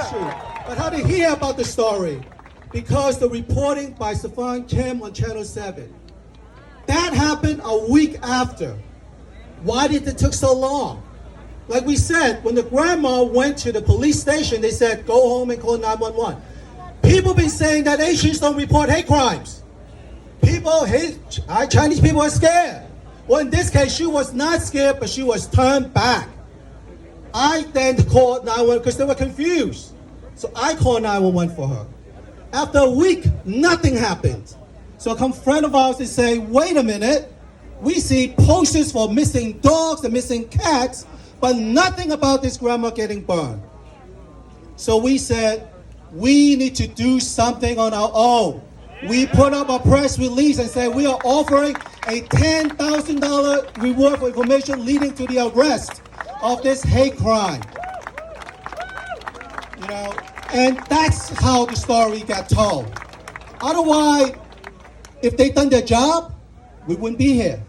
issue. But how did he hear about the story? Because the reporting by Stefan Kim on Channel 7. That happened a week after. Why did it take so long? Like we said, when the grandma went to the police station, they said, go home and call 911. People been saying that Asians don't report hate crimes. Chinese people are scared. Well, in this case, she was not scared, but she was turned back. I then called 911 because they were confused. So I called 911 for her. After a week, nothing happened. So come friend of ours and say, wait a minute, we see posters for missing dogs and missing cats, but nothing about this grandma getting burned. So we said, we need to do something on our own. We put up a press release and said we are offering a $10,000 reward for information leading to the arrest of this hate crime. You know, and that's how the story got told. Otherwise, if they done their job, we wouldn't be here.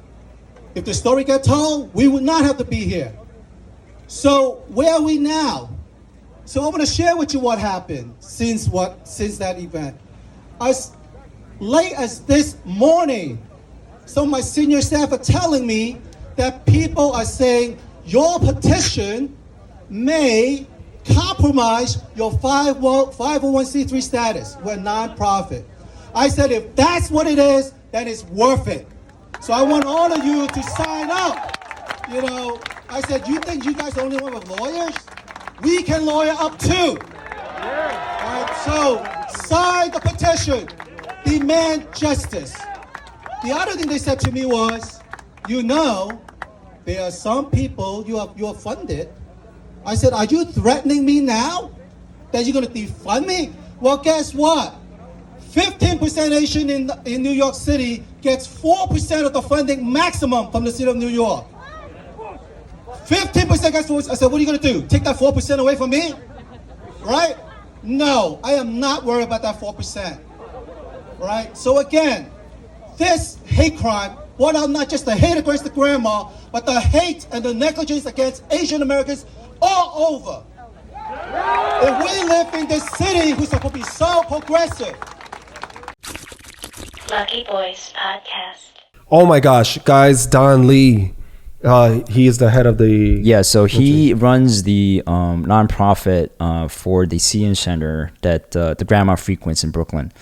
If the story got told, we would not have to be here. So where are we now? So I want to share with you what happened since that event. As late as this morning, some of my senior staff are telling me that people are saying your petition may compromise your 501c3 status. We're a nonprofit. I said, if that's what it is, then it's worth it. So I want all of you to sign up. You know, I said, you think you guys are the only one with lawyers? We can lawyer up too. All right, so sign the petition. Demand justice. The other thing they said to me was, you know, there are some people you are funded. I said, are you threatening me now that you're going to defund me? Well, guess what? 15% Asian in New York City gets 4% of the funding maximum from the city of New York. 15% gets 4%. I said, what are you going to do? Take that 4% away from me? Right? No, I am not worried about that 4%. Right? So again, this hate crime brought out not just the hate against the grandma, but the hate and the negligence against Asian Americans all over. And we live in this city who's supposed to be so progressive. Lucky Boys Podcast. Oh my gosh, guys, Don Lee. He is the head of the... Yeah, so he runs the nonprofit for the Seton Center that the grandma frequents in Brooklyn.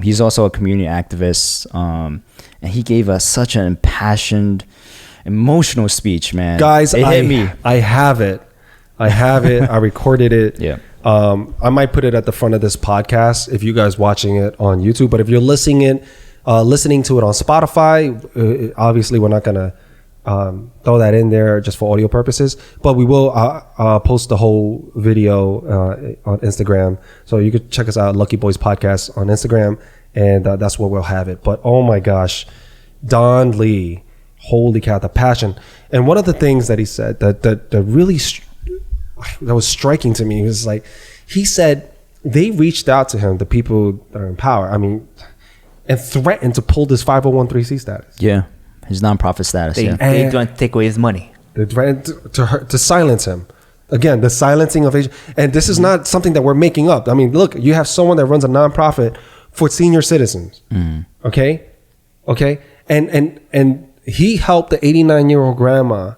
He's also a community activist, and he gave us such an impassioned, emotional speech, man. Guys, it hit me. I have it. I recorded it. Yeah. I might put it at the front of this podcast if you guys watching it on YouTube. But if you're listening to it on Spotify, obviously we're not going to throw that in there just for audio purposes, but we will post the whole video on Instagram, so you could check us out, Lucky Boys Podcast on Instagram, and that's where we'll have it. But oh my gosh, Don Lee, holy cow, the passion. And one of the things that he said that really that was striking to me was like, he said they reached out to him, the people that are in power, and threatened to pull this 501c3 status. Yeah. His nonprofit status. They going to take away his money. They threatened to silence him. Again, the silencing of Asian. And this is not something that we're making up. I mean, look, you have someone that runs a nonprofit for senior citizens. Okay? And he helped the 89-year-old grandma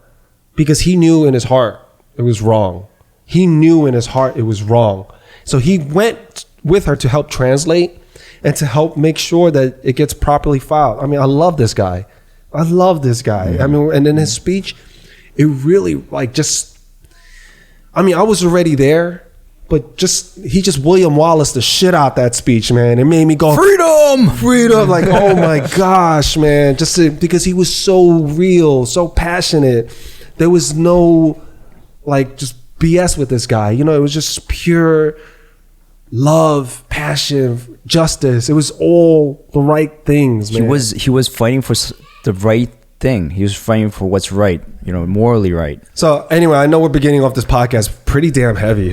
because he knew in his heart it was wrong. He knew in his heart it was wrong. So he went with her to help translate and to help make sure that it gets properly filed. I mean, I love this guy. I mean, and in his speech, it really I was already there, but he just William Wallace the shit out that speech, man. It made me go, freedom. Like, oh my gosh, man. Because he was so real, so passionate. There was no just BS with this guy. You know, it was just pure love, passion, justice. It was all the right things, man. He was fighting for the right thing. He was fighting for what's right, morally right. So anyway, I know we're beginning off this podcast pretty damn heavy,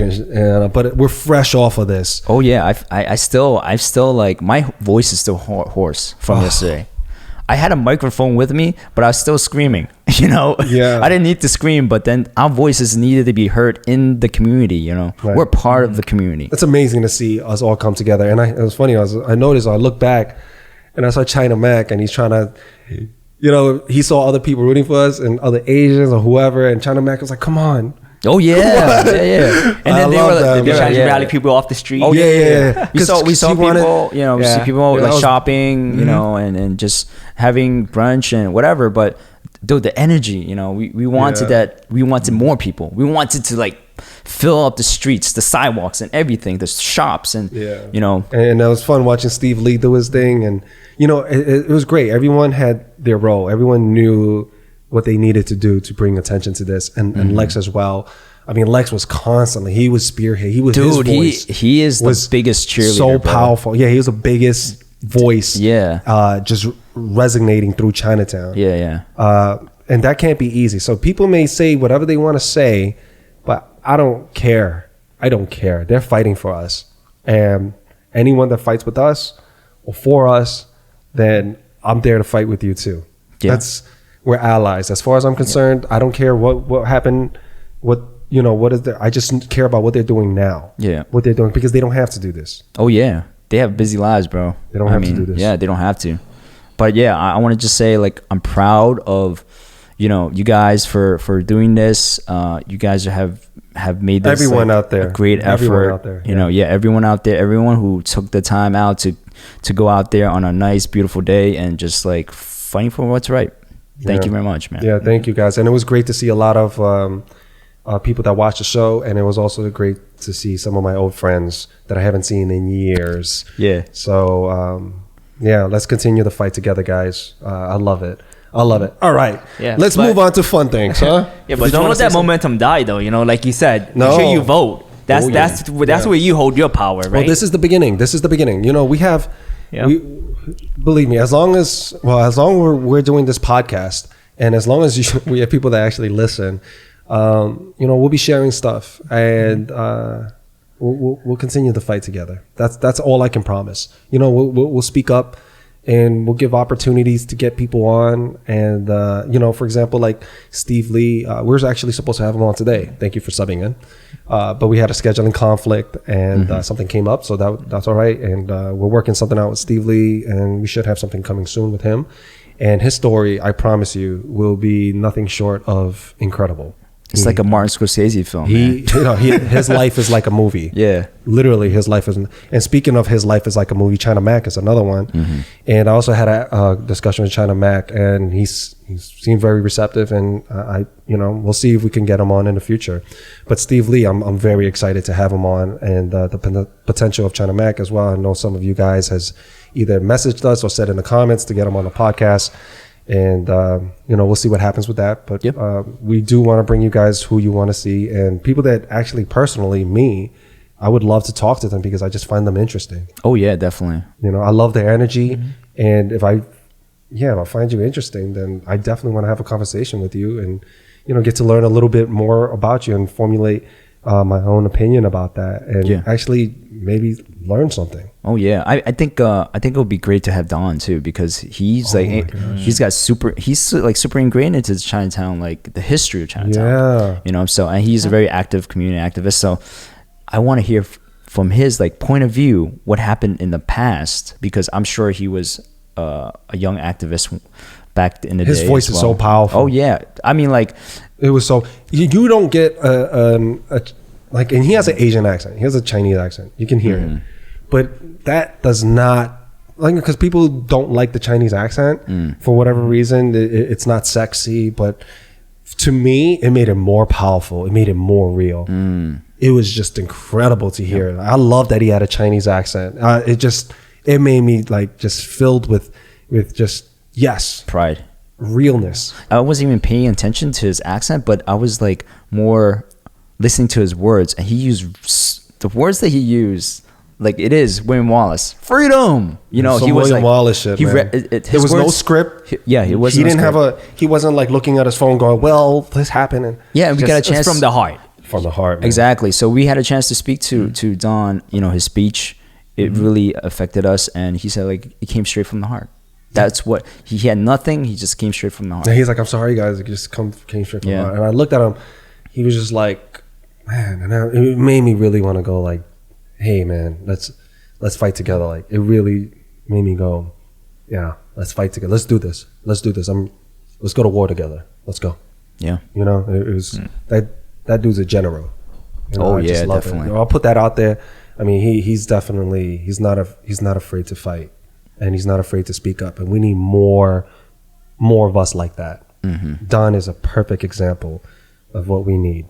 but we're fresh off of this. Oh yeah, I still my voice is still hoarse from yesterday. I had a microphone with me, but I was still screaming. Yeah. I didn't need to scream, but then our voices needed to be heard in the community. Right. We're part of the community. It's amazing to see us all come together. And it was funny. I noticed. I looked back, and I saw China Mac, and he's trying to, he saw other people rooting for us, and other Asians or whoever. And China Mac was like, "Come on." Oh yeah, yeah. And then I they love were that, like, they were man. trying to Yeah. rally people off the street. Oh yeah. We saw 'Cause he people, wanted- we see people Yeah, like I was- shopping, and just having brunch and whatever. But dude, the energy, we wanted Yeah. that. We wanted more people. We wanted to like fill up the streets, the sidewalks, and everything, the shops, and And it was fun watching Steve Lee do his thing, and it was great. Everyone had their role. Everyone knew what they needed to do to bring attention to this, and Lex as well. I mean, Lex was constantly. He was spearhead. He was his dude, voice. he is the biggest cheerleader. So bro. powerful. Yeah, he was the biggest voice. Yeah. just resonating through Chinatown. Yeah. And that can't be easy. So people may say whatever they want to say, but I don't care. I don't care. They're fighting for us. And anyone that fights with us or for us, then I'm there to fight with you too. Yeah. We're allies. As far as I'm concerned, I don't care what happened, what is there. I just care about what they're doing now. Yeah. What they're doing, because they don't have to do this. Oh yeah, they have busy lives, bro. They don't have to do this. Yeah, they don't have to. But yeah, I want to just say, like, I'm proud of you guys for doing this. You guys have made this, Everyone like, out there. a great Everyone effort. out there, Everyone out there, everyone who took the time out to go out there on a nice, beautiful day and just like fighting for what's right. Thank you very much, man. Yeah, thank you guys. And it was great to see a lot of people that watched the show, and it was also great to see some of my old friends that I haven't seen in years. Yeah. So let's continue the fight together, guys. I love it. All right. Yeah, Let's but- move on to fun things, huh? Yeah, but Did you don't wanna let say that something? momentum die, though. Like you said, No. make sure you vote. That's Oh, yeah. that's where you hold your power, right? Well, this is the beginning. We have, Yeah. believe me, as long as we're doing this podcast, and as long as we have people that actually listen, we'll be sharing stuff, and we'll continue the fight together. That's all I can promise. We'll speak up, and we'll give opportunities to get people on. And for example, like Steve Lee, we're actually supposed to have him on today. Thank you for subbing in, but we had a scheduling conflict, and something came up, so that's all right. And we're working something out with Steve Lee, and we should have something coming soon with him. And his story, I promise you, will be nothing short of incredible. It's like a Martin Scorsese film. man. His life is like a movie. Yeah. Literally, his life is. And speaking of his life is like a movie, China Mac is another one. Mm-hmm. And I also had a discussion with China Mac, and he seemed very receptive. And we'll see if we can get him on in the future. But Steve Lee, I'm very excited to have him on, and the potential of China Mac as well. I know some of you guys has either messaged us or said in the comments to get him on the podcast. And we'll see what happens with that, but Yep. we do want to bring you guys who you want to see, and people that actually personally I would love to talk to them, because I just find them interesting. Oh yeah, definitely. I love their energy, and if I find you interesting, then I definitely want to have a conversation with you, and get to learn a little bit more about you and formulate my own opinion about that, and actually maybe learn something. Oh yeah, I think it would be great to have Don too, because he's super ingrained into Chinatown, like the history of Chinatown. Yeah. So, and he's a very active community activist. So I want to hear from his point of view what happened in the past, because I'm sure he was a young activist back in the day. His voice is so powerful. Oh yeah, I mean, like, it was so you don't get and he has an Asian accent. He has a Chinese accent. You can hear it, but that does not, because people don't like the Chinese accent for whatever reason. It's not sexy, but to me, it made it more powerful. It made it more real. It was just incredible to hear. I love that he had a Chinese accent. It made me just filled with just pride, realness. I wasn't even paying attention to his accent, but I was more listening to his words, and he used the words that he used. It is William Wallace, freedom. He was William Wallace shit. Man. There was no script. It was. He didn't have he wasn't looking at his phone going, "Well, this happened." And yeah, we got a chance from the heart. From the heart, man. Exactly. So we had a chance to speak to Don. His speech, it really affected us, and he said it came straight from the heart. That's what he had nothing. He just came straight from the heart. And he's like, I'm sorry, guys. It just came straight from Yeah. the heart. And I looked at him. He was just like, man, and it made me really want to go like, hey, man, let's fight together. Like, it really made me go, yeah, let's fight together. Let's do this. Let's do this. Let's go to war together. Let's go. Yeah. You know, it was that dude's a general. You know, Oh, I just yeah, love it. definitely. You know, I'll put that out there. I mean, he's definitely he's not afraid to fight, and he's not afraid to speak up. And we need more of us like that. Don is a perfect example of what we need.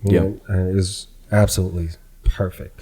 You Yeah. know, and it is absolutely perfect.